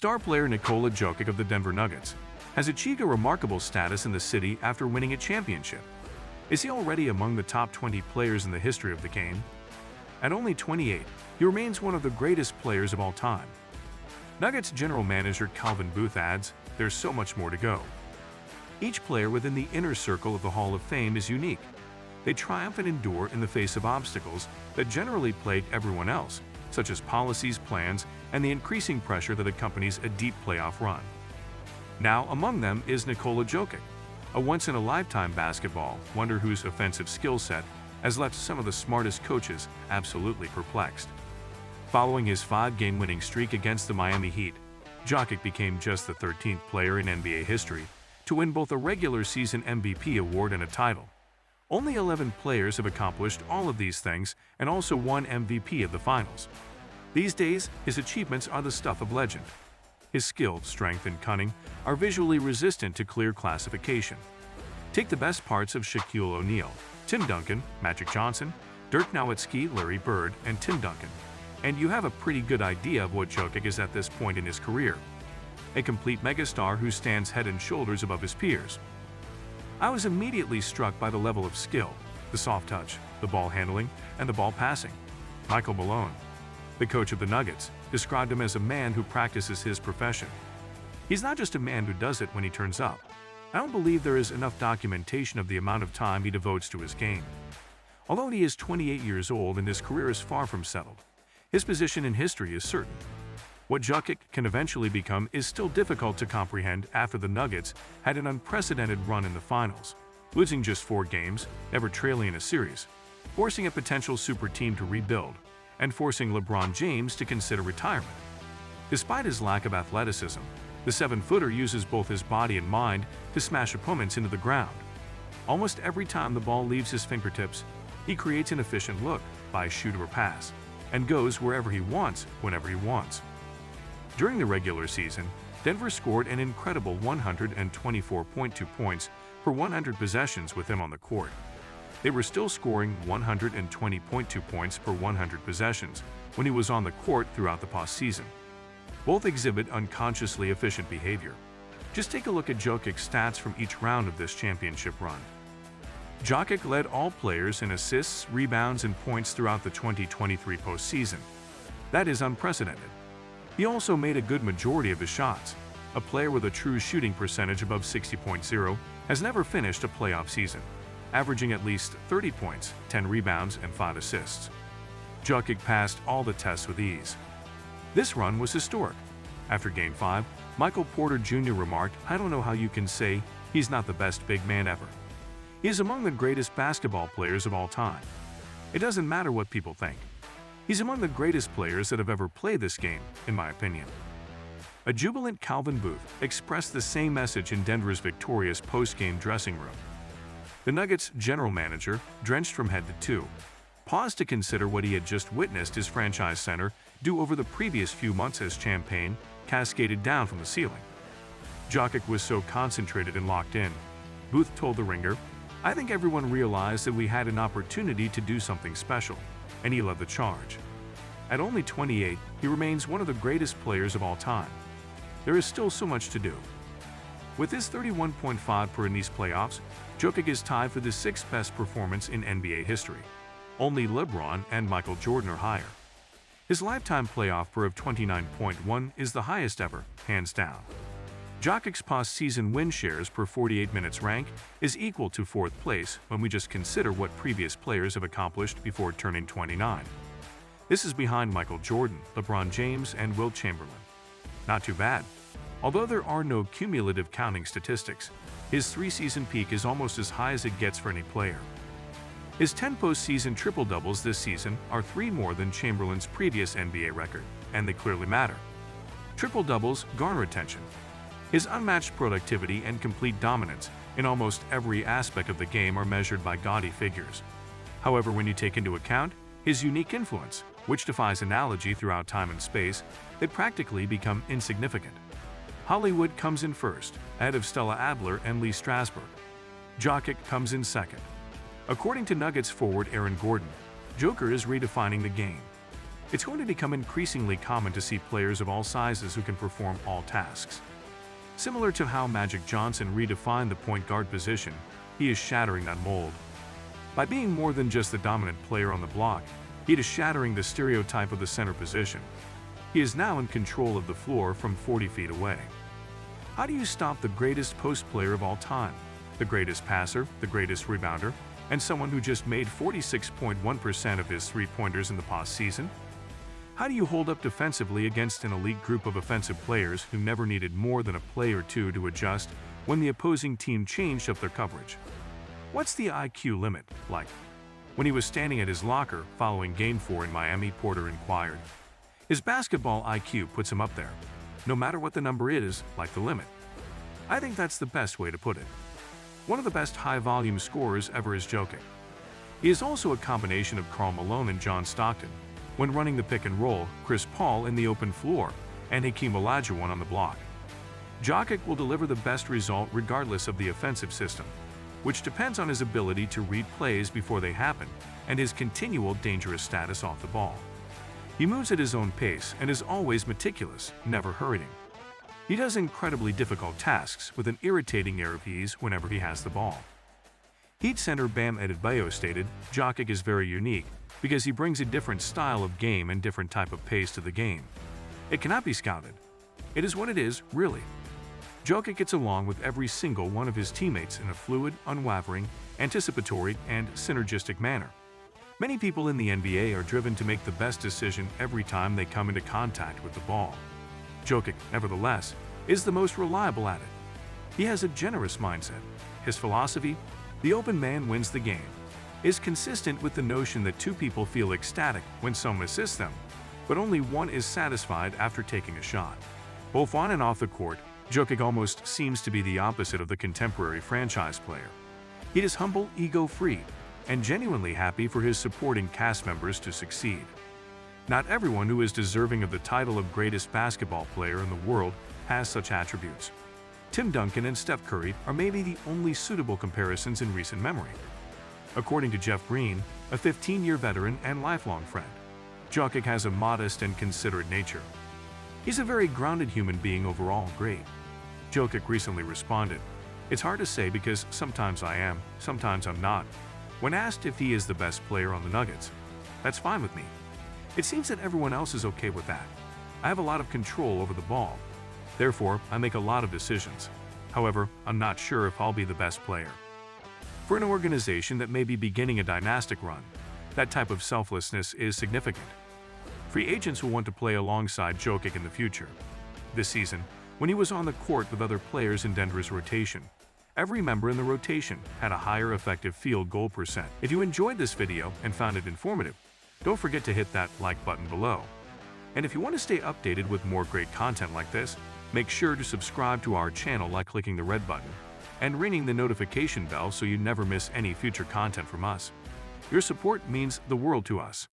Star player Nikola Jokic of the Denver Nuggets has achieved a remarkable status in the city after winning a championship. Is he already among the top 20 players in the history of the game? At only 28, he remains one of the greatest players of all time. Nuggets general manager Calvin Booth adds, "There's so much more to go." Each player within the inner circle of the Hall of Fame is unique. They triumph and endure in the face of obstacles that generally plague everyone else, such as policies, plans, and the increasing pressure that accompanies a deep playoff run. Now among them is Nikola Jokic, a once-in-a-lifetime basketball wonder whose offensive skill set has left some of the smartest coaches absolutely perplexed. Following his 5-game winning streak against the Miami Heat, Jokic became just the 13th player in NBA history to win both a regular season MVP award and a title. Only 11 players have accomplished all of these things and also won MVP of the finals. These days, his achievements are the stuff of legend. His skill, strength, and cunning are visually resistant to clear classification. Take the best parts of Shaquille O'Neal, Tim Duncan, Magic Johnson, Dirk Nowitzki, Larry Bird, and Tim Duncan, and you have a pretty good idea of what Jokic is at this point in his career. A complete megastar who stands head and shoulders above his peers. I was immediately struck by the level of skill, the soft touch, the ball handling, and the ball passing. Michael Malone, the coach of the Nuggets, described him as a man who practices his profession. He's not just a man who does it when he turns up. I don't believe there is enough documentation of the amount of time he devotes to his game. Although he is 28 years old and his career is far from settled, his position in history is certain. What Jokic can eventually become is still difficult to comprehend after the Nuggets had an unprecedented run in the finals, losing just 4 games, never trailing in a series, forcing a potential super team to rebuild, and forcing LeBron James to consider retirement. Despite his lack of athleticism, the 7-footer uses both his body and mind to smash opponents into the ground. Almost every time the ball leaves his fingertips, he creates an efficient look by a shoot or pass, and goes wherever he wants, whenever he wants. During the regular season, Denver scored an incredible 124.2 points per 100 possessions with him on the court. They were still scoring 120.2 points per 100 possessions when he was on the court throughout the postseason. Both exhibit unconsciously efficient behavior. Just take a look at Jokic's stats from each round of this championship run. Jokic led all players in assists, rebounds, and points throughout the 2023 postseason. That is unprecedented. He also made a good majority of his shots. A player with a true shooting percentage above 60.0 has never finished a playoff season, averaging at least 30 points, 10 rebounds, and 5 assists. Jokic passed all the tests with ease. This run was historic. After Game 5, Michael Porter Jr. remarked, "I don't know how you can say he's not the best big man ever. He is among the greatest basketball players of all time. It doesn't matter what people think. He's among the greatest players that have ever played this game, in my opinion." A jubilant Calvin Booth expressed the same message in Denver's victorious post-game dressing room. The Nuggets general manager, drenched from head to toe, paused to consider what he had just witnessed his franchise center do over the previous few months as champagne cascaded down from the ceiling. Jokic was so concentrated and locked in. Booth told the Ringer, "I think everyone realized that we had an opportunity to do something special, and he led the charge." At only 28, he remains one of the greatest players of all time. There is still so much to do. With his 31.5 per in these playoffs, Jokic is tied for the 6th best performance in NBA history. Only LeBron and Michael Jordan are higher. His lifetime playoff per of 29.1 is the highest ever, hands down. Jokic's postseason win shares per 48 minutes rank is equal to 4th place when we just consider what previous players have accomplished before turning 29. This is behind Michael Jordan, LeBron James, and Wilt Chamberlain. Not too bad. Although there are no cumulative counting statistics, his 3-season peak is almost as high as it gets for any player. His 10 postseason triple-doubles this season are 3 more than Chamberlain's previous NBA record, and they clearly matter. Triple-doubles garner attention. His unmatched productivity and complete dominance in almost every aspect of the game are measured by gaudy figures. However, when you take into account his unique influence, which defies analogy throughout time and space, they practically become insignificant. Hollywood comes in first, ahead of Stella Adler and Lee Strasberg. Jokic comes in second. According to Nuggets forward Aaron Gordon, Joker is redefining the game. It's going to become increasingly common to see players of all sizes who can perform all tasks. Similar to how Magic Johnson redefined the point guard position, he is shattering that mold. By being more than just the dominant player on the block, he is shattering the stereotype of the center position. He is now in control of the floor from 40 feet away. How do you stop the greatest post player of all time, the greatest passer, the greatest rebounder, and someone who just made 46.1% of his three-pointers in the past season? How do you hold up defensively against an elite group of offensive players who never needed more than a play or two to adjust when the opposing team changed up their coverage? What's the IQ limit like? When he was standing at his locker following Game 4 in Miami, Porter inquired. His basketball IQ puts him up there, no matter what the number is, like the limit. I think that's the best way to put it. One of the best high-volume scorers ever is Jokic. He is also a combination of Karl Malone and John Stockton, when running the pick and roll, Chris Paul in the open floor, and Hakeem Olajuwon on the block. Jokic will deliver the best result regardless of the offensive system, which depends on his ability to read plays before they happen and his continual dangerous status off the ball. He moves at his own pace and is always meticulous, never hurrying. He does incredibly difficult tasks with an irritating air of ease whenever he has the ball. Heat center Bam Adebayo stated, Jokic is very unique because he brings a different style of game and different type of pace to the game. It cannot be scouted. It is what it is, really. Jokic gets along with every single one of his teammates in a fluid, unwavering, anticipatory, and synergistic manner. Many people in the NBA are driven to make the best decision every time they come into contact with the ball. Jokic, nevertheless, is the most reliable at it. He has a generous mindset. His philosophy, the open man wins the game, is consistent with the notion that two people feel ecstatic when someone assists them, but only one is satisfied after taking a shot. Both on and off the court, Jokic almost seems to be the opposite of the contemporary franchise player. He is humble, ego-free, and genuinely happy for his supporting cast members to succeed. Not everyone who is deserving of the title of greatest basketball player in the world has such attributes. Tim Duncan and Steph Curry are maybe the only suitable comparisons in recent memory. According to Jeff Green, a 15-year veteran and lifelong friend, Jokic has a modest and considerate nature. He's a very grounded human being overall. Great. Jokic recently responded, "It's hard to say because sometimes I am, sometimes I'm not." When asked if he is the best player on the Nuggets, "That's fine with me. It seems that everyone else is okay with that. I have a lot of control over the ball. Therefore, I make a lot of decisions. However, I'm not sure if I'll be the best player." For an organization that may be beginning a dynastic run, that type of selflessness is significant. Free agents will want to play alongside Jokic in the future. This season, when he was on the court with other players in Denver's rotation, every member in the rotation had a higher effective field goal percent. If you enjoyed this video and found it informative, don't forget to hit that like button below. And if you want to stay updated with more great content like this, make sure to subscribe to our channel by clicking the red button and ringing the notification bell so you never miss any future content from us. Your support means the world to us.